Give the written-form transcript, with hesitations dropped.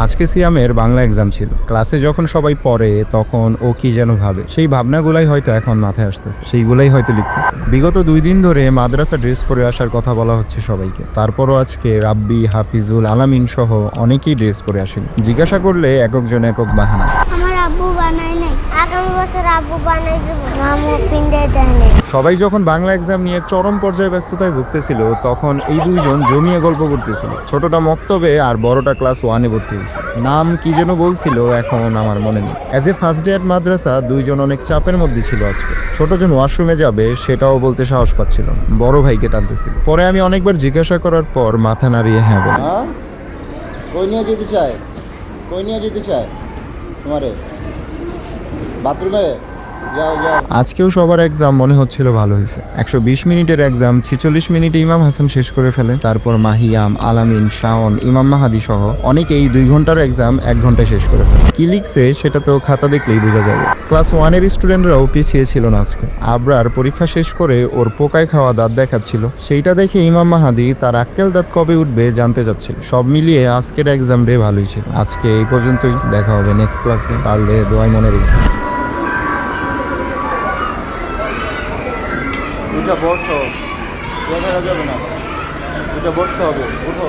আজকে সিয়ামের বাংলা এক্সাম ছিল। ক্লাসে যখন সবাই পড়ে তখন ও কি যেন ভাবে, সেই ভাবনাগুলাই হয়তো এখন মাথায় আসতেছে, সেইগুলাই হয়তো লিখতেছে। বিগত 2 দিন ধরে মাদ্রাসা ড্রেস পরে আসার কথা বলা হচ্ছে সবাইকে, তারপরও আজকে রাব্বি, হাফিজুল, আলামিন সহ অনেকেই ড্রেস পরে আসেনি। জিজ্ঞাসা করলে একজন একক বাহানা। আমার আব্বু বানায় নাই, আগামী বছর আব্বু বানাই দেবো, মামু পিন্ডে দেয় নাই। সবাই যখন বাংলা এক্সাম নিয়ে চরম পর্যায়ে ব্যস্ততায় ভুগতেছিল তখন এই দুইজন জমিয়ে গল্প করতেছিল। ছোটটা মক্তবে আর বড়টা ক্লাস 1-এ ভর্তি হয়েছে। নাম কি যেন বলছিল, এখন আমার মনে নেই। As a first day at মাদ্রাসা দুইজন অনেক চাপের মধ্যে ছিল আজকে। ছোটজন ওয়াশরুমে যাবে সেটাও বলতে সাহস পাচ্ছিল না, বড় ভাইকে টানতেছিল। পরে আমি অনেকবার জিজ্ঞাসা করার পর মাথা নাড়িয়ে হ্যাঁ বলে। কই নিয়ে যেতে চায়, কই নিয়ে যেতে চায় তোমারে? বাথরুমে যাও যাও। আজকেও সবার এক্সাম মনে হচ্ছিল ভালো হয়েছে। 120 মিনিটের এক্সাম 46 মিনিটে ইমাম হাসান শেষ করে ফেলে। তারপর মাহিয়াম, আলামিন, শাওন, ইমাম মাহাদি সহ অনেকেই 2 ঘন্টার এক্সাম 1 ঘন্টায় শেষ করে ফেলে। কি লিখছে সেটা তো খাতা দেখলেই বোঝা যাবে। ক্লাস 1-এর স্টুডেন্টরাও পিছিয়ে ছিল না আজকে। আবরার পরীক্ষা শেষ করে ওর পোকায় খাওয়া দাঁত দেখাচ্ছিল, সেইটা দেখে ইমাম মাহাদি তার আক্কেল দাঁত কবে উঠবে জানতে চাচ্ছিল। সব মিলিয়ে আজকের এক্সাম ডে ভালোই ছিল। আজকে এই পর্যন্তই, দেখা হবে নেক্সট ক্লাসে। পারলে দোয়াই মনে রেখে। এটা বসো, যাবে না, এটা বসতে হবে, উঠো।